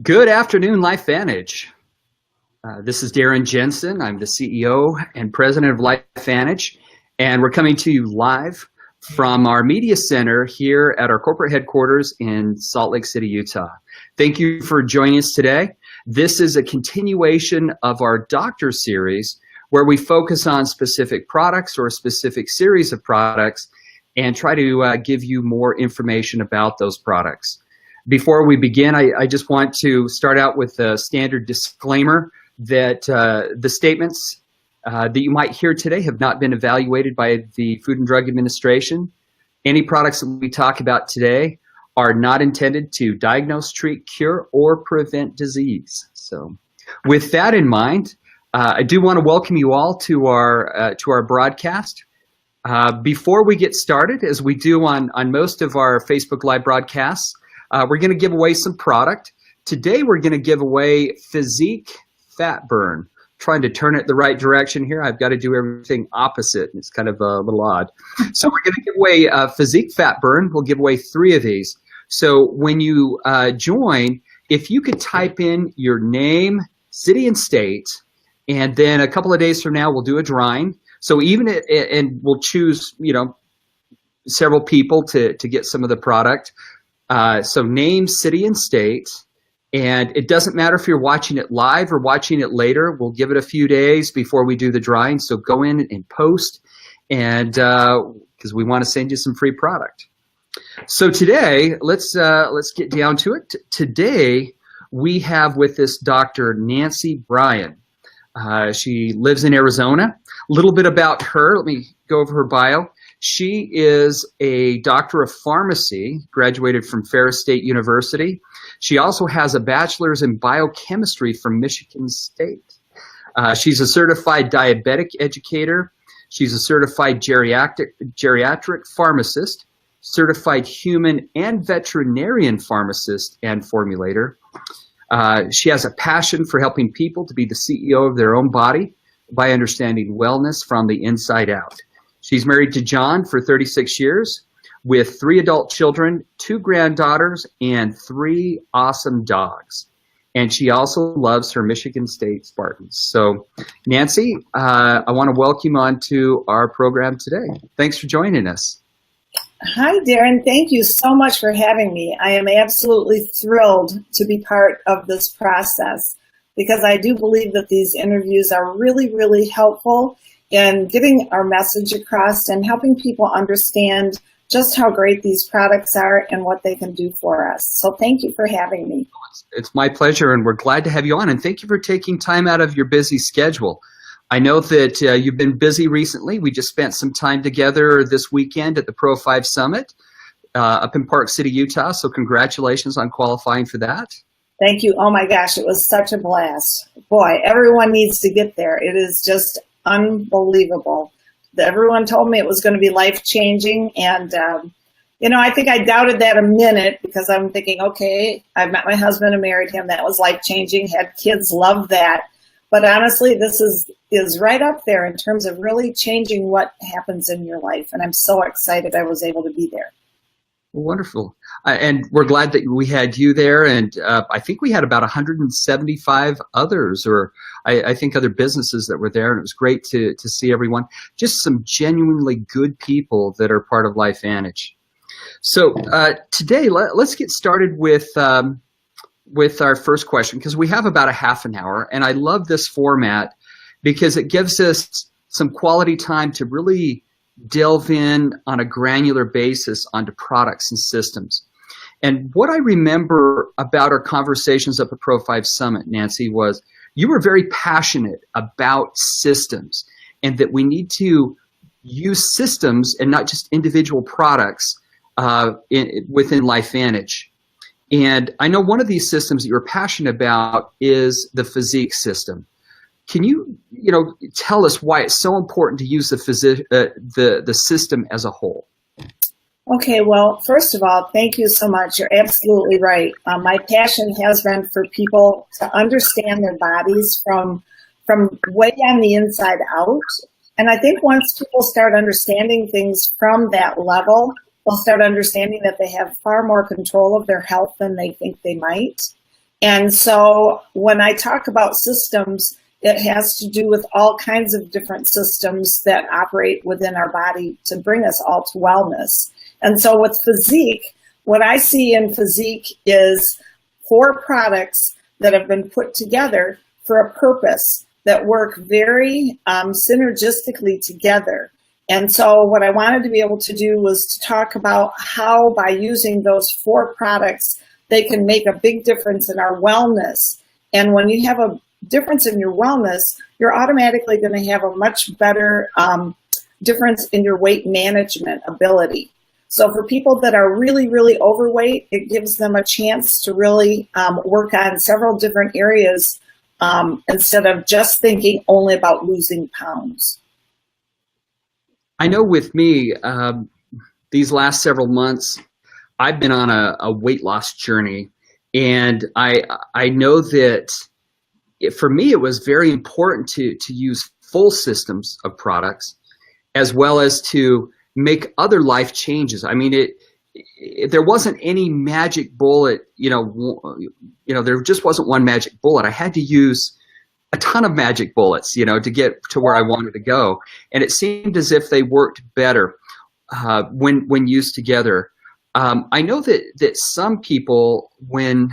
Good afternoon, LifeVantage. This is Darren Jensen. I'm the CEO and president of LifeVantage, and we're coming to you live from our media center here at our corporate headquarters in Salt Lake City, Utah. Thank you for joining us today. This is a continuation of our doctor series where we focus on specific products or a specific series of products and try to give you more information about those products. Before we begin, I just want to start out with a standard disclaimer that the statements that you might hear today have not been evaluated by the Food and Drug Administration. Any products that we talk about today are not intended to diagnose, treat, cure, or prevent disease. So with that in mind, I do want to welcome you all to our broadcast. Before we get started, as we do on most of our Facebook Live broadcasts, we're going to give away some product. Today we're going to give away Physique Fat Burn. Trying to turn it the right direction here. I've got to do everything opposite. It's kind of a little odd. So we're going to give away Physique Fat Burn. We'll give away 3 of these. So when you join, if you could type in your name, city, and state, and then a couple of days from now we'll do a drawing. So and we'll choose, several people to get some of the product. So name, city, and state. And it doesn't matter if you're watching it live or watching it later. We'll give it a few days before we do the drawing. So go in and post, and because we want to send you some free product. So today, let's get down to it. Today, we have with us Dr. Nancy Bryan. She lives in Arizona. A little bit about her. Let me go over her bio. She is a doctor of pharmacy, graduated from Ferris State University. She also has a bachelor's in biochemistry from Michigan State. She's a certified diabetic educator. She's a certified geriatric pharmacist, certified human and veterinarian pharmacist and formulator. She has a passion for helping people to be the CEO of their own body by understanding wellness from the inside out. She's married to John for 36 years with 3 adult children, 2 granddaughters, and 3 awesome dogs. And she also loves her Michigan State Spartans. So, Nancy, I want to welcome you onto our program today. Thanks for joining us. Hi, Darren. Thank you so much for having me. I am absolutely thrilled to be part of this process because I do believe that these interviews are really, really helpful in getting our message across and helping people understand just how great these products are and what they can do for us. So thank you for having me. It's my pleasure, and we're glad to have you on. And thank you for taking time out of your busy schedule. I know that you've been busy recently. We just spent some time together this weekend at the Pro 5 Summit up in Park City, Utah. So congratulations on qualifying for that. Thank you. Oh my gosh, it was such a blast. Boy, everyone needs to get there. It is just unbelievable. Everyone told me it was going to be life-changing, and I think I doubted that a minute because I'm thinking, okay, I've met my husband and married him. That was life-changing. Had kids, loved that. But honestly, this is right up there in terms of really changing what happens in your life, and I'm so excited I was able to be there. Wonderful. And we're glad that we had you there, and I think we had about 175 others, or I think other businesses that were there, and it was great to see everyone. Just some genuinely good people that are part of LifeVantage. So today, let's get started with our first question, because we have about a half an hour, and I love this format because it gives us some quality time to really delve in on a granular basis onto products and systems. And what I remember about our conversations at the Pro 5 Summit, Nancy, was you were very passionate about systems and that we need to use systems and not just individual products within LifeVantage. And I know one of these systems that you're passionate about is the Physique system. Can you, tell us why it's so important to use the system as a whole? Okay, well, first of all, thank you so much. You're absolutely right. My passion has been for people to understand their bodies from way on the inside out. And I think once people start understanding things from that level, They'll start understanding that they have far more control of their health than they think they might. And so when I talk about systems, it has to do with all kinds of different systems that operate within our body to bring us all to wellness. And so with Physique, what I see in Physique is 4 products that have been put together for a purpose that work very synergistically together. And so what I wanted to be able to do was to talk about how by using those 4 products, they can make a big difference in our wellness. And when you have a difference in your wellness, you're automatically going to have a much better difference in your weight management ability. So for people that are really, really overweight, it gives them a chance to really work on several different areas instead of just thinking only about losing pounds. I know with me, these last several months, I've been on a weight loss journey, and I know that for me, it was very important to use full systems of products, as well as to make other life changes. I mean, there wasn't any magic bullet, there just wasn't one magic bullet. I had to use a ton of magic bullets, to get to where I wanted to go. And it seemed as if they worked better when used together. I know that some people, when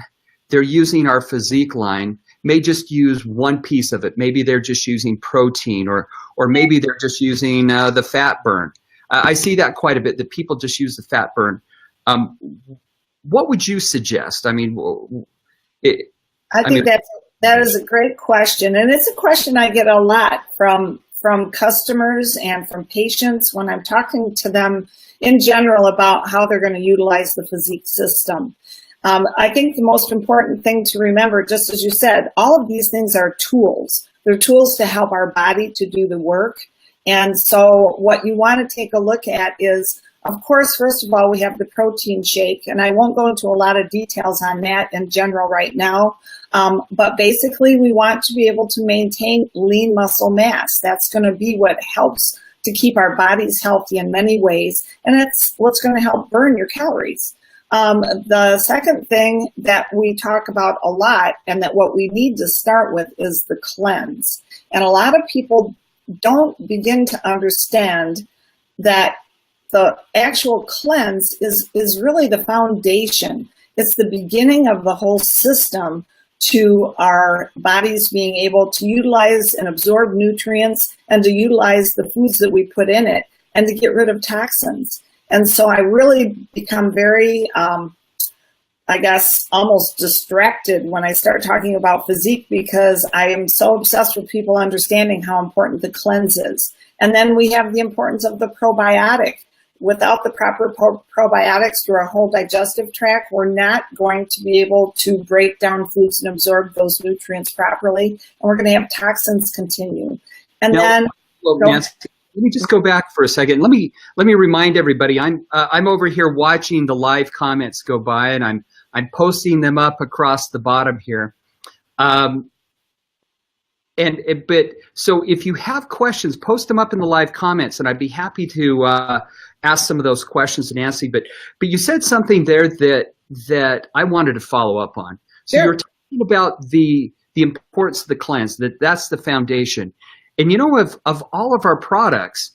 they're using our Physique line, may just use one piece of it. Maybe they're just using protein, or maybe they're just using the fat burn. I see that quite a bit, that people just use the fat burn. What would you suggest? I mean, that is a great question, and it's a question I get a lot from customers and from patients when I'm talking to them in general about how they're going to utilize the Physique system. I think the most important thing to remember, just as you said, all of these things are tools. They're tools to help our body to do the work. And so what you want to take a look at is, of course, first of all, we have the protein shake, and I won't go into a lot of details on that in general right now. But basically, we want to be able to maintain lean muscle mass. That's going to be what helps to keep our bodies healthy in many ways, and it's what's going to help burn your calories. The second thing that we talk about a lot, and that what we need to start with, is the cleanse. And a lot of people don't begin to understand that the actual cleanse is really the foundation. It's the beginning of the whole system to our bodies being able to utilize and absorb nutrients and to utilize the foods that we put in it and to get rid of toxins. And so I really become very, almost distracted when I start talking about Physique, because I am so obsessed with people understanding how important the cleanse is. And then we have the importance of the probiotic. Without the proper probiotics through our whole digestive tract, we're not going to be able to break down foods and absorb those nutrients properly, and we're going to have toxins continue. And then, Nancy, let me just go back for a second. Let me remind everybody. I'm over here watching the live comments go by, and I'm posting them up across the bottom here. But so if you have questions, post them up in the live comments, and I'd be happy to ask some of those questions to Nancy. But you said something there that I wanted to follow up on. So Sure. You're talking about the importance of the cleanse, that's the foundation. And of all of our products,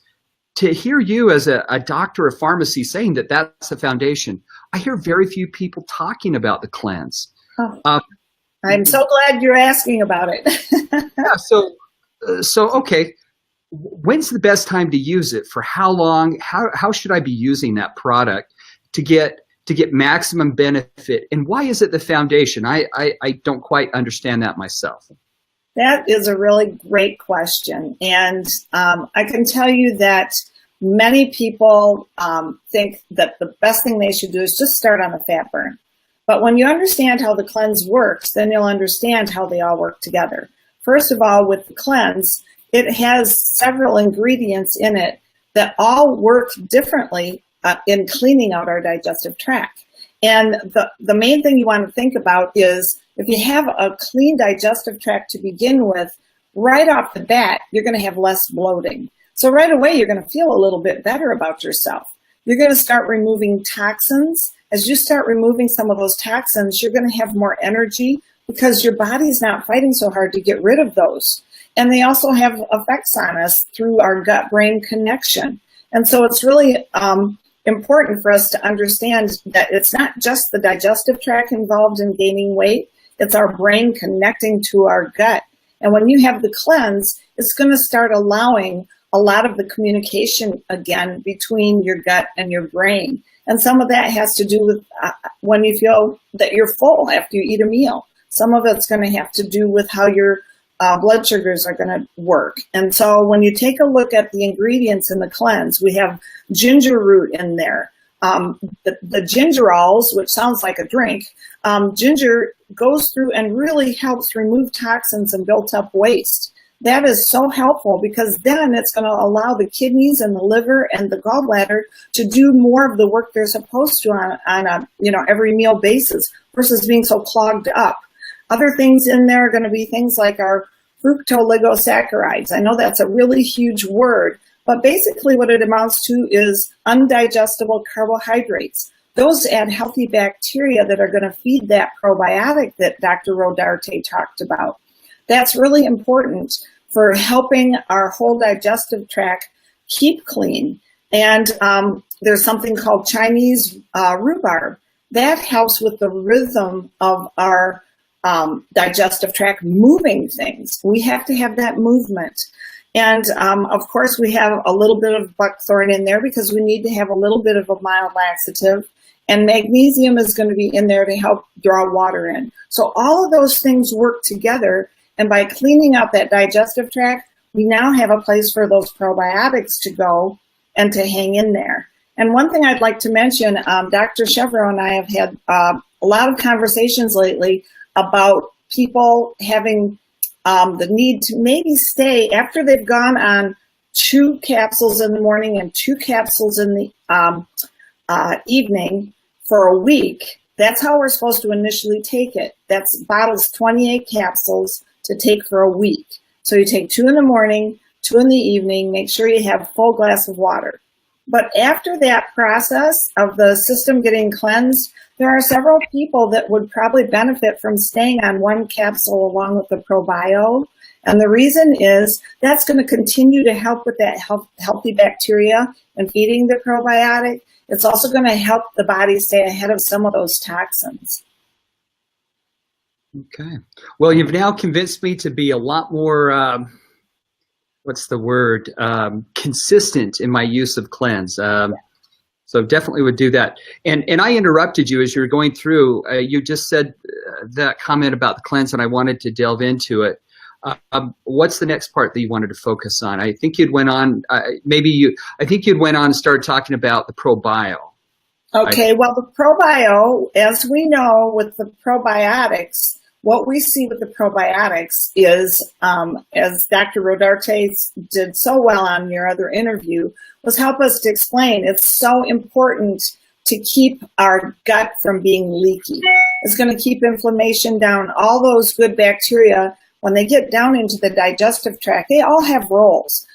to hear you as a doctor of pharmacy saying that that's the foundation, I hear very few people talking about the cleanse. Oh. I'm so glad you're asking about it. Yeah. So okay. When's the best time to use it? For how long? How should I be using that product to get maximum benefit? And why is it the foundation? I don't quite understand that myself. That is a really great question. And I can tell you that many people think that the best thing they should do is just start on a fat burn. But when you understand how the cleanse works, then you'll understand how they all work together. First of all, with the cleanse, it has several ingredients in it that all work differently in cleaning out our digestive tract. And the main thing you want to think about is, if you have a clean digestive tract to begin with, right off the bat, you're going to have less bloating. So right away, you're going to feel a little bit better about yourself. you're going to start removing toxins. As you start removing some of those toxins, you're going to have more energy because your body's not fighting so hard to get rid of those. And they also have effects on us through our gut-brain connection. And so it's really important for us to understand that it's not just the digestive tract involved in gaining weight, it's our brain connecting to our gut. And when you have the cleanse, it's going to start allowing a lot of the communication again between your gut and your brain. And some of that has to do with when you feel that you're full after you eat a meal. Some of it's going to have to do with how your blood sugars are going to work. And so when you take a look at the ingredients in the cleanse, we have ginger root in there. The gingerols, which sounds like a drink, ginger goes through and really helps remove toxins and built up waste. That is so helpful because then it's going to allow the kidneys and the liver and the gallbladder to do more of the work they're supposed to on a every meal basis versus being so clogged up. Other things in there are going to be things like our fructooligosaccharides. I know that's a really huge word, but basically what it amounts to is undigestible carbohydrates. Those add healthy bacteria that are going to feed that probiotic that Dr. Rodarte talked about. That's really important for helping our whole digestive tract keep clean. And there's something called Chinese rhubarb. That helps with the rhythm of our digestive tract moving things. We have to have that movement. And of course, we have a little bit of buckthorn in there because we need to have a little bit of a mild laxative. And magnesium is going to be in there to help draw water in. So all of those things work together. And by cleaning out that digestive tract, we now have a place for those probiotics to go and to hang in there. And one thing I'd like to mention, Dr. Chevreau and I have had a lot of conversations lately about people having the need to maybe stay after they've gone on 2 capsules in the morning and 2 capsules in the evening for a week. That's how we're supposed to initially take it. That's bottles 28 capsules to take for a week. So you take 2 in the morning, 2 in the evening, make sure you have a full glass of water. But after that process of the system getting cleansed, there are several people that would probably benefit from staying on 1 capsule along with the ProBio. And the reason is that's going to continue to help with that healthy bacteria and feeding the probiotic. It's also going to help the body stay ahead of some of those toxins. Okay. Well, you've now convinced me to be a lot more, consistent in my use of cleanse. So definitely would do that. And I interrupted you as you were going through. You just said that comment about the cleanse, and I wanted to delve into it. What's the next part that you wanted to focus on? I think you'd went on. And started talking about the ProBio. Okay. Well, the ProBio, as we know with the probiotics, what we see with the probiotics is, as Dr. Rodarte did so well on your other interview, was help us to explain it's so important to keep our gut from being leaky. It's going to keep inflammation down. All those good bacteria, when they get down into the digestive tract, they all have roles.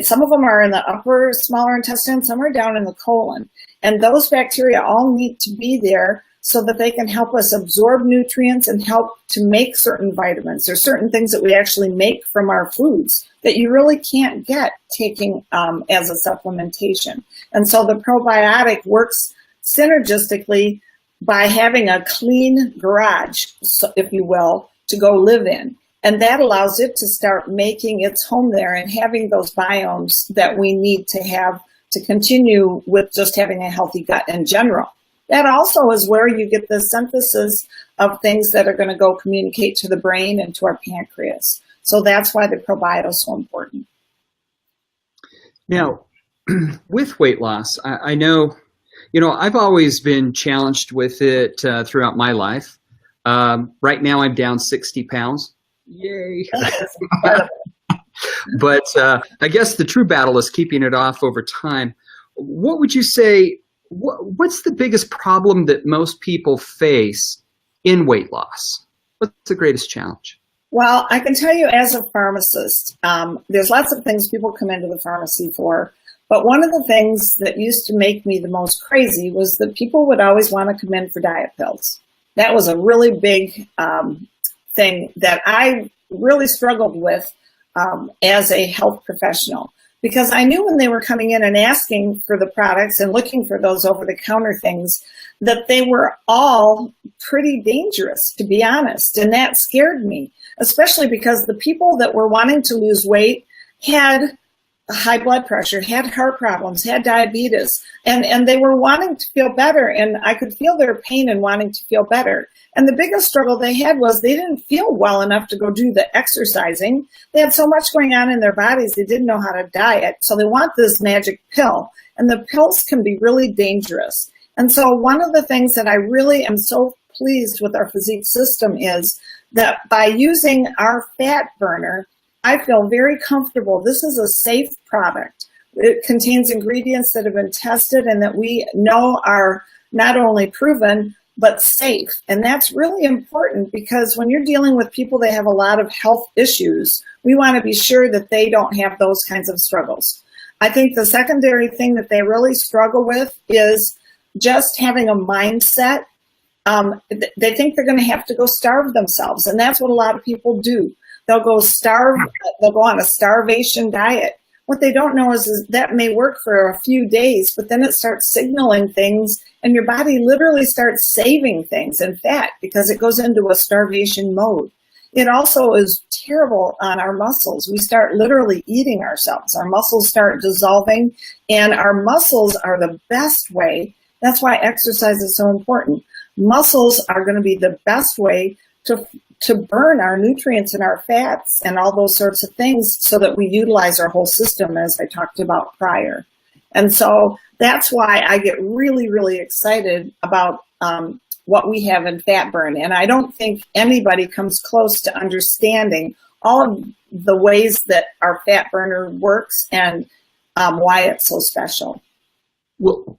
Some of them are in the upper smaller intestine, some are down in the colon. And those bacteria all need to be there so that they can help us absorb nutrients and help to make certain vitamins. There's certain things that we actually make from our foods that you really can't get taking as a supplementation. And so the probiotic works synergistically by having a clean garage, if you will, to go live in. And that allows it to start making its home there and having those biomes that we need to have to continue with just having a healthy gut in general. That also is where you get the synthesis of things that are going to go communicate to the brain and to our pancreas. So that's why the probiotic is so important. Now, with weight loss, I know, I've always been challenged with it throughout my life. Right now, I'm down 60 pounds. Yay. But I guess the true battle is keeping it off over time. What would you say, what's the biggest problem that most people face in weight loss? What's the greatest challenge? Well, I can tell you as a pharmacist, there's lots of things people come into the pharmacy for, But one of the things that used to make me the most crazy was that people would always want to come in for diet pills. That was a really big thing that I really struggled with as a health professional, because I knew when they were coming in and asking for the products and looking for those over-the-counter things that they were all pretty dangerous, to be honest. And that scared me, especially because the people that were wanting to lose weight had high blood pressure, had heart problems, had diabetes, and they were wanting to feel better, and I could feel their pain and wanting to feel better. And the biggest struggle they had was they didn't feel well enough to go do the exercising. They had so much going on in their bodies, they didn't know how to diet, so they want this magic pill, and the pills can be really dangerous. And so one of the things that I really am so pleased with our physique system is that by using our fat burner, I feel very comfortable. This is a safe product. It contains ingredients that have been tested and that we know are not only proven, but safe. And that's really important, because when you're dealing with people that have a lot of health issues, we want to be sure that they don't have those kinds of struggles. I think the secondary thing that they really struggle with is just having a mindset. They think they're going to have to go starve themselves. And that's what a lot of people do. They'll go on a starvation diet. What they don't know is that may work for a few days, but then it starts signaling things, and your body literally starts saving things in fat because it goes into a starvation mode. It also is terrible on our muscles. We start literally eating ourselves. Our muscles start dissolving, and our muscles are the best way. That's why exercise is so important. Muscles are going to be the best way to burn our nutrients and our fats and all those sorts of things so that we utilize our whole system, as I talked about prior. And so that's why I get really, really excited about what we have in Fat Burn. And I don't think anybody comes close to understanding all of the ways that our fat burner works and why it's so special. Well,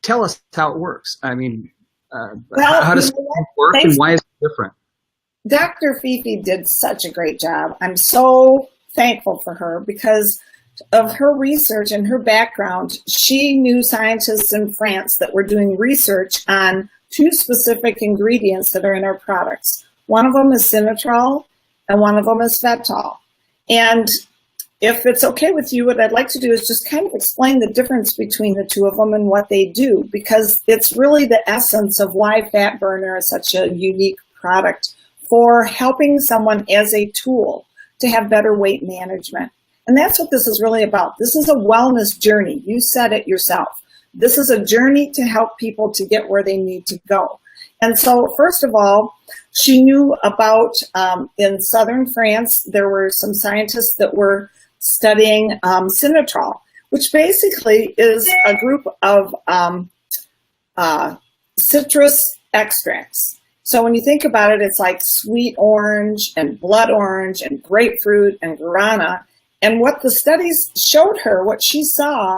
tell us how it works. I mean, well, how does it work and why is it different? Dr. Fifi did such a great job. I'm so thankful for her because of her research and her background. She knew scientists in France that were doing research on 2 specific ingredients that are in our products. One of them is Sinatrol and one of them is Fetol. And if it's okay with you, what I'd like to do is just kind of explain the difference between the 2 of them and what they do, because it's really the essence of why Fat Burner is such a unique product for helping someone as a tool to have better weight management. And that's what this is really about. This is a wellness journey. You said it yourself. This is a journey to help people to get where they need to go. And so, first of all, she knew about, in southern France, there were some scientists that were studying Sinatrol, which basically is a group of citrus extracts. So when you think about it, it's like sweet orange and blood orange and grapefruit and guarana. And what the studies showed her, what she saw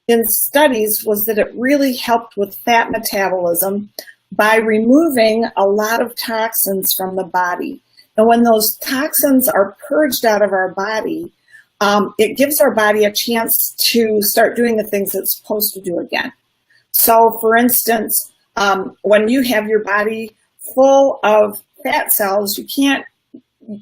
in studies, was that it really helped with fat metabolism by removing a lot of toxins from the body. And when those toxins are purged out of our body, it gives our body a chance to start doing the things it's supposed to do again. So for instance, when you have your body full of fat cells, you can't,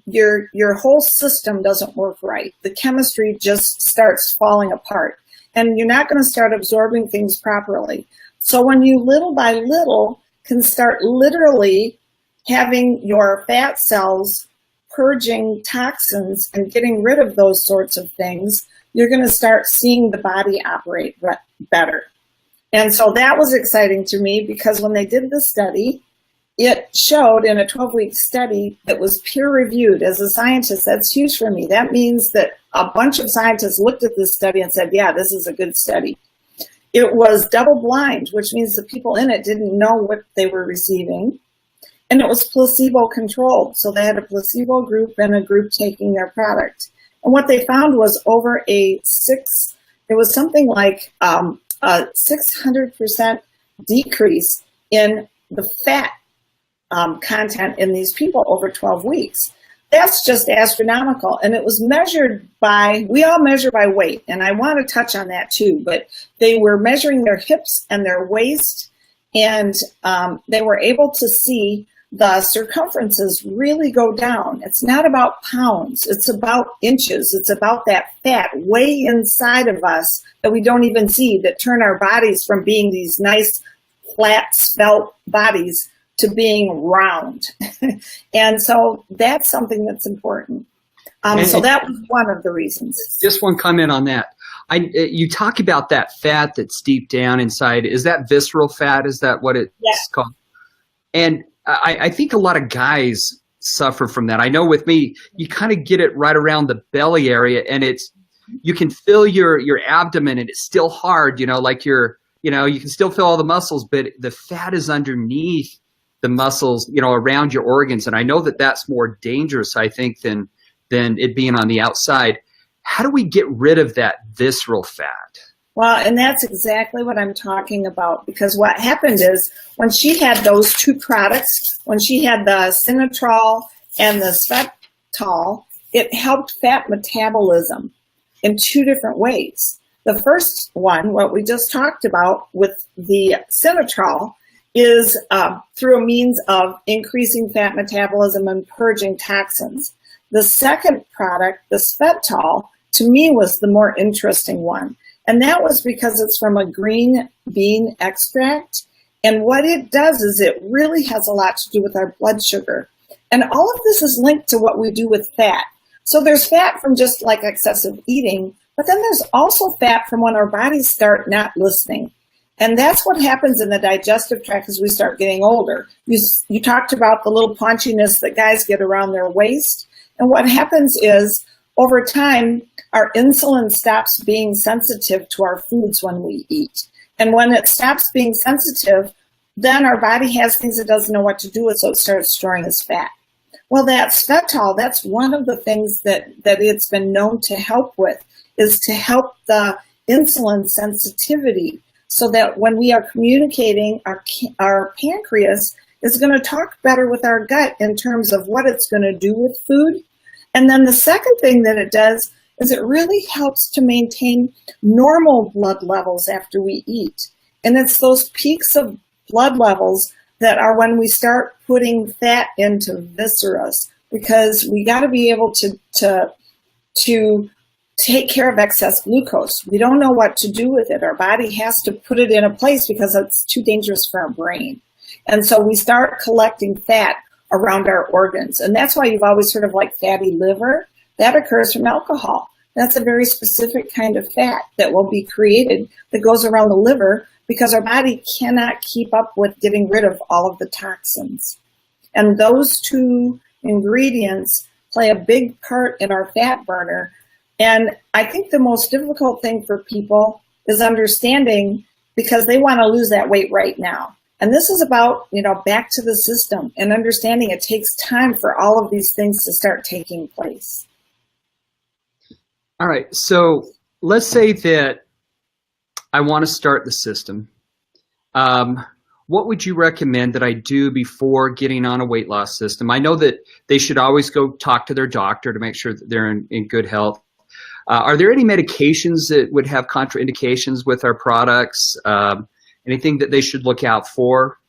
your whole system doesn't work right. The chemistry just starts falling apart, and you're not going to start absorbing things properly. So when you little by little can start literally having your fat cells purging toxins and getting rid of those sorts of things, you're going to start seeing the body operate better. And so that was exciting to me, because when they did the study, it showed in a 12-week study that was peer-reviewed. As a scientist, that's huge for me. That means that a bunch of scientists looked at this study and said, yeah, this is a good study. It was double-blind, which means the people in it didn't know what they were receiving. And it was placebo-controlled. So they had a placebo group and a group taking their product. And what they found was it was something like a 600% decrease in the fat content in these people over 12 weeks. That's just astronomical. And it was measured by, we all measure by weight, and I want to touch on that too, but they were measuring their hips and their waist, and they were able to see the circumferences really go down. It's not about pounds, it's about inches. It's about that fat way inside of us that we don't even see, that turn our bodies from being these nice, flat, svelte bodies to being round. And so that's something that's important. So that was one of the reasons. Just one comment on that. You talk about that fat that's deep down inside. Is that visceral fat? Is that what it's called? And I think a lot of guys suffer from that. I know with me, you kind of get it right around the belly area, and you can feel your abdomen, and it's still hard, like you can still feel all the muscles, but the fat is underneath the muscles, around your organs. And I know that that's more dangerous, I think, than it being on the outside. How do we get rid of that visceral fat? Well, and that's exactly what I'm talking about, because what happened is when she had those two products, when she had the Sinatrol and the Svetol, it helped fat metabolism in two different ways. The first one, what we just talked about with the Sinatrol, is through a means of increasing fat metabolism and purging toxins. The second product, the Svetol, to me was the more interesting one. And that was because it's from a green bean extract. And what it does is it really has a lot to do with our blood sugar. And all of this is linked to what we do with fat. So there's fat from just like excessive eating, but then there's also fat from when our bodies start not listening. And that's what happens in the digestive tract as we start getting older. You talked about the little paunchiness that guys get around their waist. And what happens is, over time, our insulin stops being sensitive to our foods when we eat. And when it stops being sensitive, then our body has things it doesn't know what to do with, so it starts storing as fat. Well, that Svetol, that's one of the things that it's been known to help with, is to help the insulin sensitivity, so that when we are communicating, our pancreas is going to talk better with our gut in terms of what it's going to do with food. And then the second thing that it does is it really helps to maintain normal blood levels after we eat. And it's those peaks of blood levels that are when we start putting fat into viscera, because we got to be able to take care of excess glucose. We don't know what to do with it. Our body has to put it in a place because it's too dangerous for our brain. And so we start collecting fat around our organs. And that's why you've always heard of like fatty liver. That occurs from alcohol. That's a very specific kind of fat that will be created that goes around the liver because our body cannot keep up with getting rid of all of the toxins. And those two ingredients play a big part in our fat burner. And I think the most difficult thing for people is understanding, because they want to lose that weight right now. And this is about, back to the system and understanding it takes time for all of these things to start taking place. All right. So let's say that I want to start the system. What would you recommend that I do before getting on a weight loss system? I know that they should always go talk to their doctor to make sure that they're in good health. Are there any medications that would have contraindications with our products? Anything that they should look out for?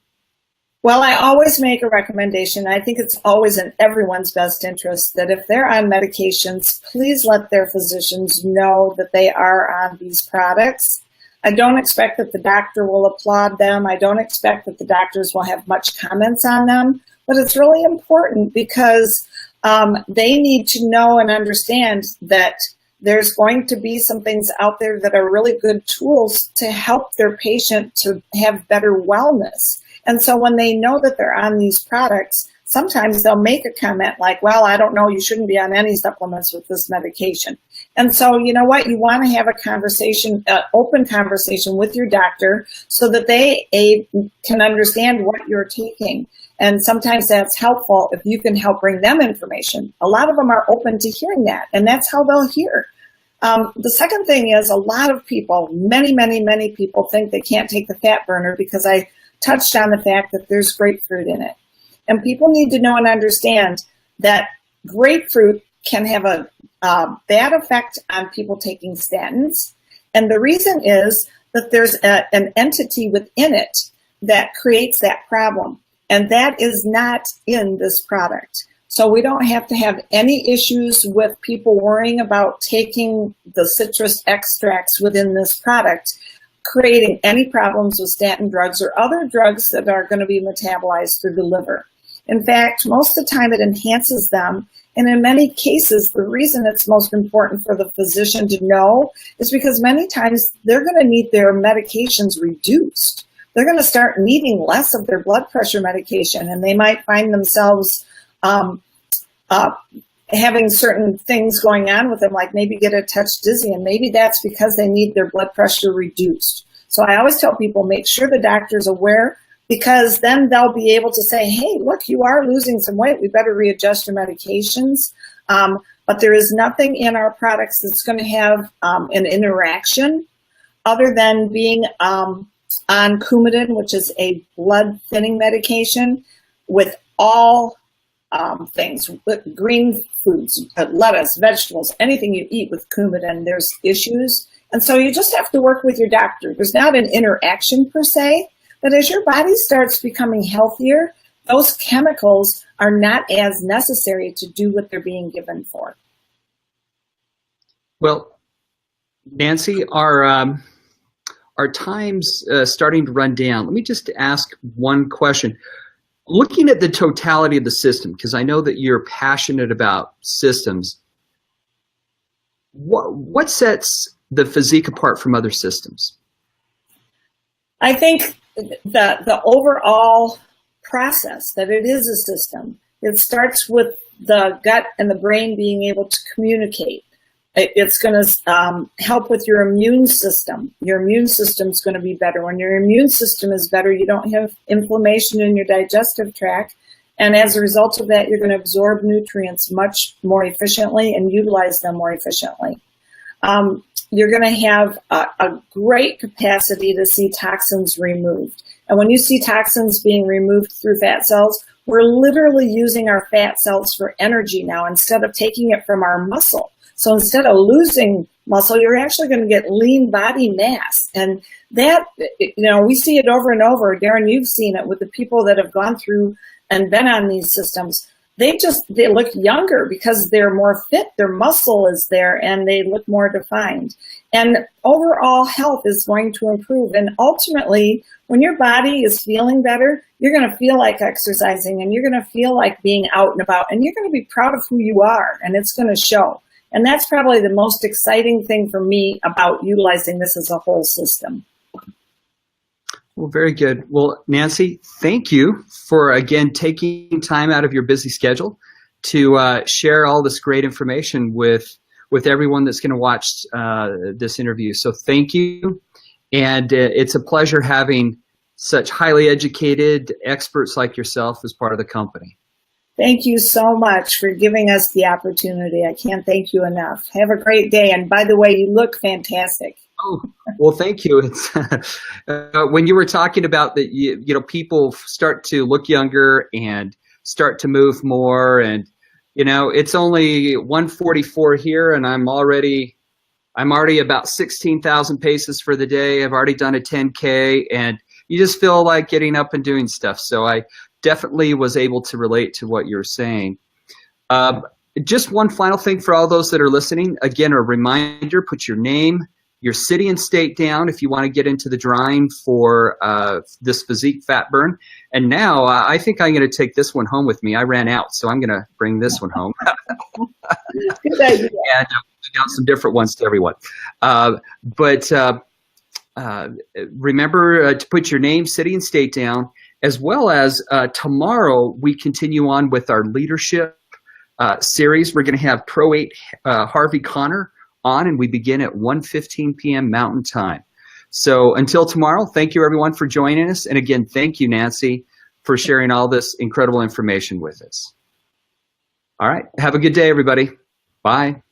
Well, I always make a recommendation. I think it's always in everyone's best interest that if they're on medications, please let their physicians know that they are on these products. I don't expect that the doctor will applaud them. I don't expect that the doctors will have much comments on them, but it's really important because they need to know and understand that there's going to be some things out there that are really good tools to help their patient to have better wellness. And so when they know that they're on these products, sometimes they'll make a comment like, well, I don't know, you shouldn't be on any supplements with this medication. And so, you know what, you want to have a conversation, open conversation with your doctor so that they can understand what you're taking. And sometimes that's helpful if you can help bring them information. A lot of them are open to hearing that, and that's how they'll hear. The second thing is a lot of people, many people think they can't take the fat burner because I touched on the fact that there's grapefruit in it. And people need to know and understand that grapefruit can have a bad effect on people taking statins. And the reason is that there's an entity within it that creates that problem. And that is not in this product. So we don't have to have any issues with people worrying about taking the citrus extracts within this product, creating any problems with statin drugs or other drugs that are going to be metabolized through the liver. In fact, most of the time it enhances them. And in many cases, the reason it's most important for the physician to know is because many times they're going to need their medications reduced. They're going to start needing less of their blood pressure medication, and they might find themselves having certain things going on with them, like maybe get a touch dizzy, and maybe that's because they need their blood pressure reduced. So I always tell people, make sure the doctor's aware, because then they'll be able to say, hey, look, you are losing some weight. We better readjust your medications. But there is nothing in our products that's going to have an interaction other than being on Coumadin, which is a blood thinning medication, with all things, green foods, lettuce, vegetables, anything you eat with Coumadin, there's issues. And so you just have to work with your doctor. There's not an interaction per se, but as your body starts becoming healthier, those chemicals are not as necessary to do what they're being given for. Well, Nancy, our time's starting to run down. Let me just ask one question. Looking at the totality of the system, because I know that you're passionate about systems, what sets the physique apart from other systems? I think the overall process, that it is a system. It starts with the gut and the brain being able to communicate. It's going to help with your immune system. Your immune system is going to be better. When your immune system is better, you don't have inflammation in your digestive tract. And as a result of that, you're going to absorb nutrients much more efficiently and utilize them more efficiently. You're going to have a great capacity to see toxins removed. And when you see toxins being removed through fat cells, we're literally using our fat cells for energy now instead of taking it from our muscle. So instead of losing muscle, you're actually going to get lean body mass. And that, we see it over and over. Darren, you've seen it with the people that have gone through and been on these systems. They look younger because they're more fit, their muscle is there, and they look more defined. And overall health is going to improve. And ultimately, when your body is feeling better, you're going to feel like exercising, and you're going to feel like being out and about, and you're going to be proud of who you are, and it's going to show. And that's probably the most exciting thing for me about utilizing this as a whole system. Well, very good. Well, Nancy, thank you for, again, taking time out of your busy schedule to share all this great information with everyone that's going to watch this interview. So thank you. And it's a pleasure having such highly educated experts like yourself as part of the company. Thank you so much for giving us the opportunity. I can't thank you enough. Have a great day. And by the way, you look fantastic. Oh, well, thank you. It's, when you were talking about that, people start to look younger and start to move more, and it's only 1:44 here, and I'm already about 16,000 paces for the day. I've already done a 10K, and you just feel like getting up and doing stuff. So I definitely was able to relate to what you're saying. Just one final thing for all those that are listening. Again, a reminder: put your name, your city and state down if you want to get into the drawing for this physique fat burn. And now I think I'm going to take this one home with me. I ran out, so I'm going to bring this one home. Good idea. And I got some different ones to everyone. But remember to put your name, city, and state down, as well as tomorrow we continue on with our leadership series. We're going to have Pro 8 Harvey Connor on, and we begin at 1:15 p.m. Mountain Time. So until tomorrow, thank you everyone for joining us. And again, thank you, Nancy, for sharing all this incredible information with us. All right. Have a good day, everybody. Bye.